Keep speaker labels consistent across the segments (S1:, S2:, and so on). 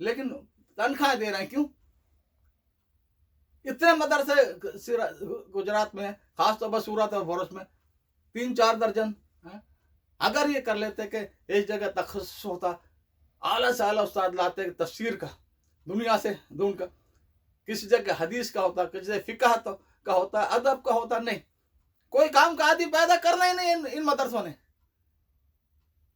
S1: لیکن تنخواہیں دے رہے ہیں. کیوں؟ اتنے مدرسے گجرات میں ہیں، خاص طور پر سورت اور بھروس میں 3-4 درجن. اگر یہ کر لیتے کہ ایک جگہ تخصص ہوتا، اعلیٰ سے اعلیٰ استاد لاتے تفسیر کا دنیا سے ڈھونڈ کر، کسی جگہ حدیث کا ہوتا، کسی جگہ فقہ کا ہوتا، ادب کا ہوتا. نہیں، کوئی کام کا عادی پیدا کرنا ہی نہیں ان مدرسوں نے.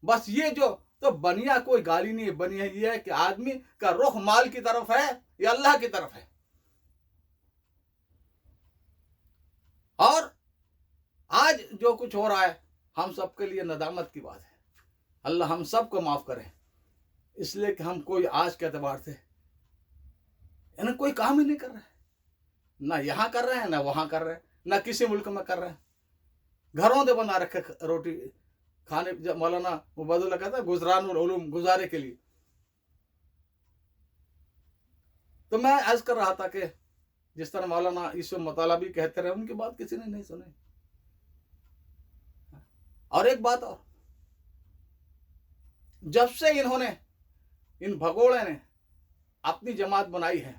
S1: بس یہ جو تو بنیا کوئی گالی نہیں ہے، بنیا یہ ہے کہ آدمی کا رخ مال کی طرف ہے یا اللہ کی طرف ہے. اور آج جو کچھ ہو رہا ہے ہم سب کے لیے ندامت کی بات ہے. اللہ ہم سب کو معاف کرے، اس لیے کہ ہم کوئی آج کے اعتبار سے یعنی کوئی کام ہی نہیں کر رہے، نہ یہاں کر رہے ہیں نہ وہاں کر رہے ہیں، نہ کسی ملک میں کر رہے ہیں. گھروں سے بنا رکھے روٹی کھانے. جب مولانا عبید اللہ کہتا ہے گزران العلوم، گزارے کے لیے. تو میں عرض کر رہا تھا کہ جس طرح مولانا اس مطالبی کہتے رہے، ان کی بات کسی نے نہیں سنی. اور ایک بات اور، جب سے انہوں نے ان بھگوڑے نے اپنی جماعت بنائی ہے،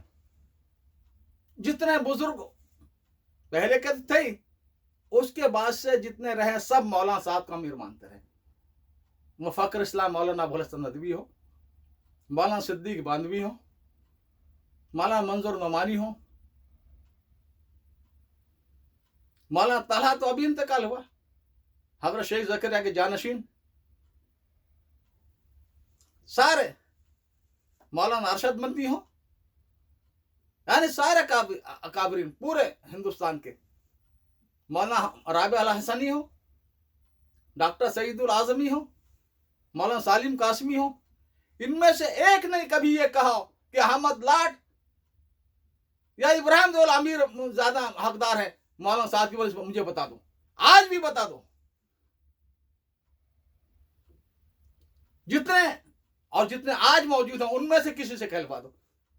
S1: جتنے بزرگ پہلے کے تھے اس کے بعد سے جتنے رہے سب مولانا صاحب کا امیر مانتے رہے. مفکر اسلام مولانا ابو الحسن ندوی ہو، مولانا صدیق باندوی ہو، مولانا منظور نعمانی ہو، مولانا طلحہ تو ابھی انتقال ہوا، حضرت شیخ زکریا کے جانشین سارے، مولانا ارشد مندی ہو، یعنی سارے اکابرین پورے ہندوستان کے، مولانا رابع الحسنی ہو، ڈاکٹر سعید العظمی ہو، مولانا سالم قاسمی ہو، ان میں سے ایک نے کبھی یہ کہا کہ احمد لاٹ یا ابراہیم دول امیر زیادہ حقدار ہے مولانا صاحب کی وجہ سے. مجھے بتا دو، آج بھی بتا دو. جتنے آج موجود ہیں ان میں سے کسی سے کہلوا دو.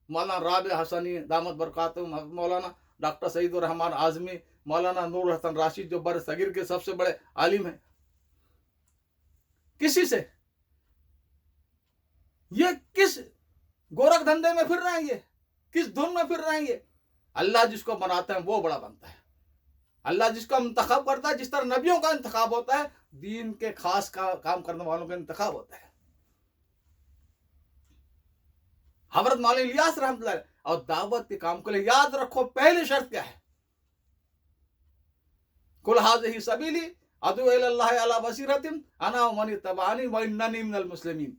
S1: مولانا رابع حسنی دامت برکاتہم، مولانا ڈاکٹر سعید الرحمان اعظمی، مولانا نور الحسن راشد جو بر صغیر کے سب سے بڑے عالم ہیں، کسی سے یہ کس گورکھ دھندے میں پھر رہے ہیں، یہ کس دھن میں پھر رہے ہیں. یہ اللہ جس کو بناتا ہے وہ بڑا بنتا ہے. اللہ جس کو انتخاب کرتا ہے، جس طرح نبیوں کا انتخاب ہوتا ہے، دین کے خاص کام کرنے والوں کا انتخاب ہوتا ہے. حضرت مولانا الیاس رحمۃ اللہ علیہ. اور دعوت کے کام کے لیے یاد رکھو پہلی شرط کیا ہے؟ قل ھذہ سبیلی ادعو الی اللہ علی بصیرۃ انا ومن اتبعنی واننی من المسلمین.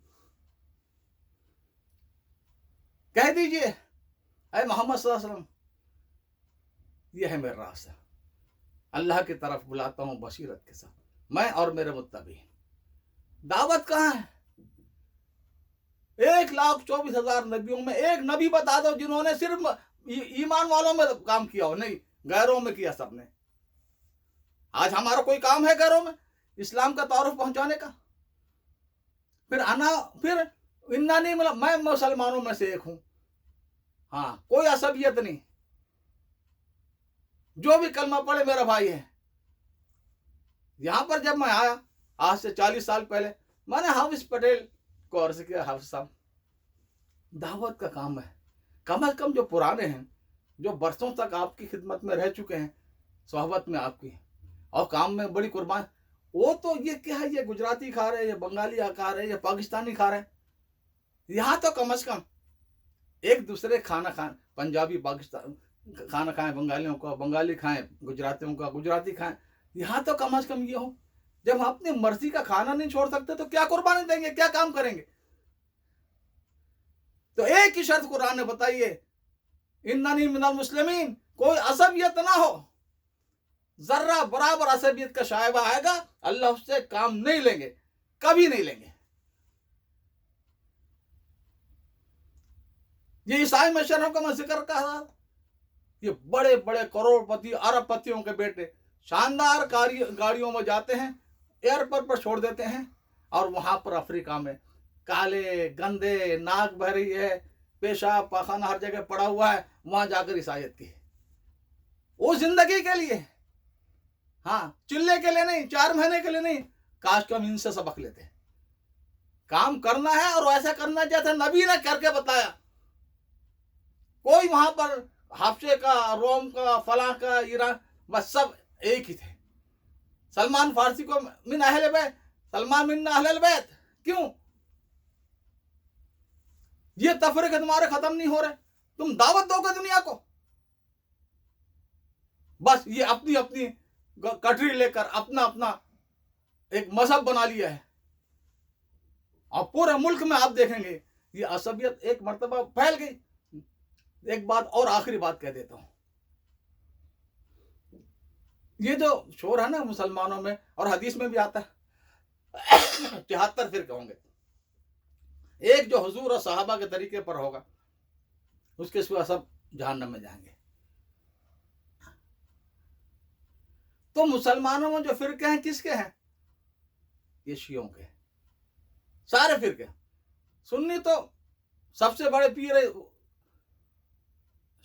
S1: کہہ دیجئے اے محمد صلی اللہ علیہ وسلم، یہ ہے میرا راستہ، اللہ کی طرف بلاتا ہوں بصیرت کے ساتھ، میں اور میرے متبعین. دعوت کہاں ہے؟ 1,24,000 نبیوں میں ایک نبی بتا دو جنہوں نے صرف ایمان والوں میں کام کیا ہو. نہیں، غیروں میں کیا سب نے. آج ہمارا کوئی کام ہے غیروں میں اسلام کا تعارف پہنچانے کا؟ پھر اننی میں مسلمانوں میں سے ایک ہوں. ہاں، کوئی عصبیت نہیں، جو بھی کلمہ پڑھے میرا بھائی ہے. یہاں پر جب میں آیا آج سے 40 سال پہلے، میں نے حافظ پٹیل کو عرض کیا، حافظ صاحب دعوت کا کام ہے، کم از کم جو پرانے ہیں، جو برسوں تک آپ کی خدمت میں رہ چکے ہیں، صحبت میں آپ کی اور کام میں بڑی قربان، وہ تو یہ کیا ہے، یہ گجراتی کھا رہے ہیں، یہ بنگالی کھا رہے ہیں، یہ پاکستانی کھا رہے ہیں. یہاں تو کم از کم ایک دوسرے کھانا کھائیں، پنجابی پاکستان کھانا کھائیں بنگالیوں کا، بنگالی کھائیں گجراتیوں کا، گجراتی کھائیں. یہاں تو کم از کم یہ ہو. جب ہم اپنی مرضی کا کھانا نہیں چھوڑ سکتے تو کیا قربانی دیں گے، کیا کام کریں گے؟ تو ایک ہی شرط قرآن نے بتائیے، اننی من المسلمین. کوئی عصبیت نہ ہو، ذرہ برابر عصبیت کا شائبہ آئے گا اللہ اس سے کام نہیں لیں گے، کبھی نہیں لیں گے. یہ عیسائی مشروں کا میں ذکر کر رہا، یہ بڑے بڑے کروڑ پتی ارب پتیوں کے بیٹے شاندار گاڑیوں میں جاتے ہیں، ایئرپورٹ پر چھوڑ دیتے ہیں، اور وہاں پر افریقہ میں کالے گندے، ناک بہ رہی ہے، پیشاب پاخانہ ہر جگہ پڑا ہوا ہے، وہاں جا کر عیسائیت کی. وہ زندگی کے لیے، ہاں چلے کے لیے نہیں، 4 مہینے کے لیے نہیں. کاش کہ ہم ان سے سبق لیتے. کام کرنا ہے اور ایسا کرنا جیسا نبی نے کر کے بتایا. کوئی وہاں پر حبشے کا، روم کا، فلاں کا، ایران، بس سب ایک ہی تھے. سلمان فارسی کو من اہل بیت، سلمان من اہل بیت. کیوں؟ یہ تفریق تمہارے ختم نہیں ہو رہے. تم دعوت دو گے دنیا کو، بس یہ اپنی اپنی کٹری لے کر اپنا اپنا ایک مذہب بنا لیا ہے. اور پورے ملک میں آپ دیکھیں گے یہ عصبیت ایک مرتبہ پھیل گئی. ایک بات اور آخری بات کہہ دیتا ہوں. یہ جو شور ہے نا مسلمانوں میں، اور حدیث میں بھی آتا ہے 74 فرقے ہوں گے. ایک جو حضور اور صحابہ کے طریقے پر ہوگا، اس کے سوا سب جہنم میں جائیں گے. تو مسلمانوں میں جو فرقے ہیں کس کے ہیں؟ یہ شیعوں کے. سارے فرقے. سنی تو سب سے بڑے پیر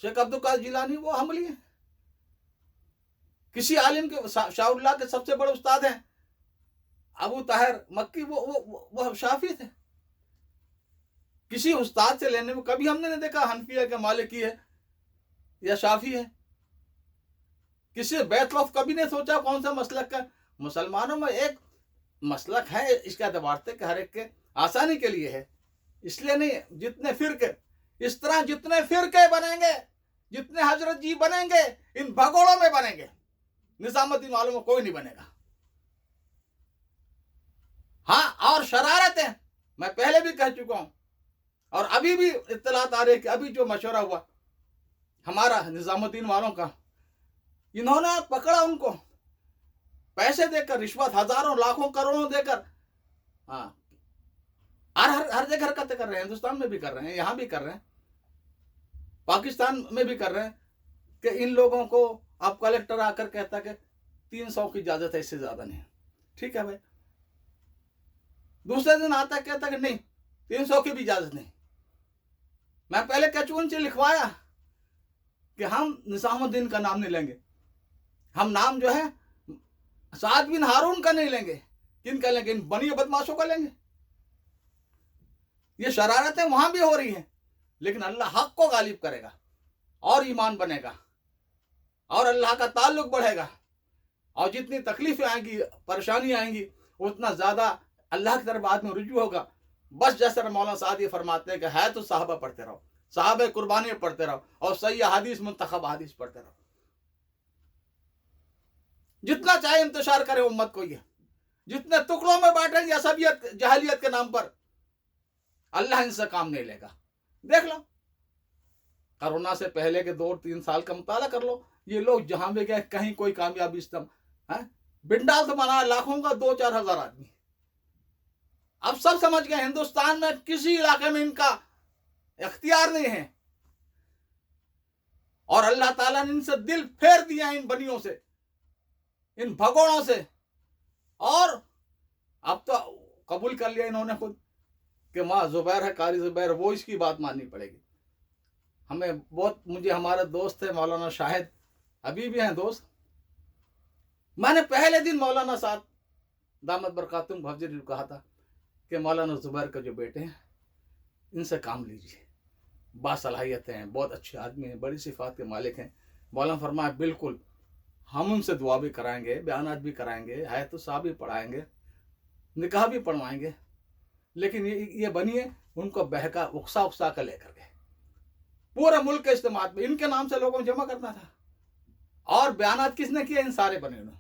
S1: شیخ عبد القادر جیلانی، وہ حنبلی ہیں. کسی عالم کے شاہ اللہ کے سب سے بڑے استاد ہیں ابو طاہر مکی، وہ شافعی تھے. کسی استاد سے لینے میں کبھی ہم نے نہیں دیکھا حنفی ہے کہ مالکی ہے یا شافعی ہے. کسی بیت وقف کبھی نہیں سوچا کون سا مسلک کا. مسلمانوں میں ایک مسلک ہے اس کے اعتبار سے کہ ہر ایک کے آسانی کے لیے ہے، اس لیے نہیں. جتنے فرقے، اس طرح جتنے فرقے بنیں گے، جتنے حضرت جی بنیں گے، ان بھگوڑوں میں بنیں گے. نظام الدین والوں میں کوئی نہیں بنے گا. ہاں، اور شرارتیں میں پہلے بھی کہہ چکا ہوں، اور ابھی بھی اطلاعات آ رہی کہ ابھی جو مشورہ ہوا ہمارا نظام الدین والوں کا، انہوں نے پکڑا ان کو پیسے دے کر، رشوت ہزاروں لاکھوں کروڑوں دے کر. ہاں، ہر جگہ حرکتیں کر رہے ہیں. ہندوستان میں بھی کر رہے ہیں، یہاں بھی کر رہے ہیں، پاکستان میں بھی کر رہے ہیں کہ ان لوگوں کو اب کلیکٹر آ کر کہتا کہ 300 کی اجازت ہے، اس سے زیادہ نہیں. ٹھیک ہے بھائی. دوسرے دن آتا کہتا کہ نہیں 300 کی بھی اجازت نہیں. میں پہلے کچون سے لکھوایا کہ ہم نظام الدین کا نام نہیں لیں گے، ہم نام جو ہے سعد بن ہارون کا نہیں لیں گے. کن کا لیں گے؟ ان بنی بدماشوں کا لیں گے. یہ شرارتیں وہاں بھی ہو رہی ہیں، لیکن اللہ حق کو غالب کرے گا، اور ایمان بنے گا، اور اللہ کا تعلق بڑھے گا. اور جتنی تکلیفیں آئیں گی، پریشانی آئیں گی، اتنا زیادہ اللہ کی طرف آدمی رجوع ہوگا. بس جیسا مولانا سعد یہ فرماتے ہیں کہ ہے تو صحابہ پڑھتے رہو، صحابہ قربانی پڑھتے رہو، اور صحیح حدیث، منتخب حدیث پڑھتے رہو. جتنا چاہے انتشار کرے امت کو. یہ جتنے ٹکڑوں میں بانٹیں گے عصبیت جہلیت کے نام پر، اللہ ان سے کام نہیں لے گا. دیکھ لو کرونا سے پہلے کے 2-3 سال کا مطالعہ کر لو. یہ لوگ جہاں بھی گئے کہیں کوئی کامیابی بنڈال تو بنا لاکھوں کا 2-4 ہزار آدمی. اب سب سمجھ گئے ہندوستان میں کسی علاقے میں ان کا اختیار نہیں ہے، اور اللہ تعالیٰ نے ان سے دل پھیر دیا، ان بنیوں سے، ان بھگوڑوں سے. اور اب تو قبول کر لیا انہوں نے خود کہ ماں زبیر ہے، قاری زبیر، وہ اس کی بات ماننی پڑے گی. ہمیں بہت، مجھے ہمارے دوست تھے مولانا شاہد، ابھی بھی ہیں دوست. میں نے پہلے دن مولانا سعد دامت برکاتہم بھوجری کہا تھا کہ مولانا زبیر کا جو بیٹے ہیں ان سے کام لیجیے، باصلاحیت ہیں، بہت اچھے آدمی ہیں، بڑی صفات کے مالک ہیں. مولانا فرمایا بالکل، ہم ان سے دعا بھی کرائیں گے، بیانات بھی کرائیں گے، حیات الصحابہ بھی پڑھائیں گے، نکاح بھی پڑھوائیں گے. لیکن یہ بنیے ان کو بہکا اکسا کر لے کر گئے. پورے ملک کے اجتماعات میں ان کے نام سے لوگوں کو جمع کرنا تھا. اور بیانات کس نے کیے؟ ان سارے بنے ہوئے.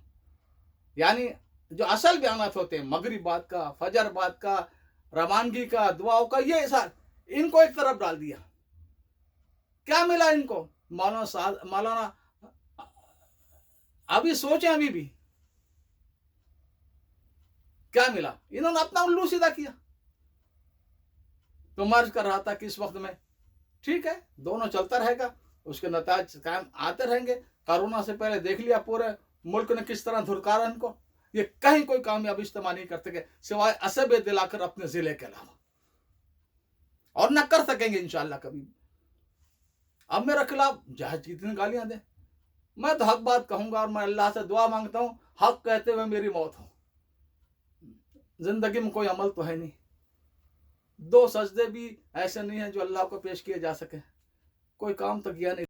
S1: یعنی جو اصل بیانات ہوتے ہیں، مغرب بات کا، فجر بات کا، روانگی کا، دعاؤں کا، یہ ان کو ایک طرف ڈال دیا. کیا ملا ان کو؟ مولانا ابھی سوچیں، ابھی بھی کیا ملا؟ انہوں نے اپنا الو سیدھا کیا. تو مرض کر رہا تھا کہ اس وقت میں ٹھیک ہے دونوں چلتا رہے گا، اس کے نتائج قائم آتے رہیں گے. کورونا سے پہلے دیکھ لیا پورے ملک نے کس طرح دھرکارا ان کو. یہ کہیں کوئی کامیابی اجتماع نہیں کر سکے سوائے عصبیت دلا کر اپنے ضلع کے علاوہ، اور نہ کر سکیں گے انشاءاللہ کبھی. اب میرے خلاف جہاز کتنی گالیاں دیں، میں تو حق بات کہوں گا، اور میں اللہ سے دعا مانگتا ہوں حق کہتے ہوئے میری موت ہو. زندگی میں کوئی عمل تو ہے نہیں، 2 سجدے بھی ایسے نہیں ہیں جو اللہ کو پیش کیے جا سکے. کوئی کام تو کیا نہیں.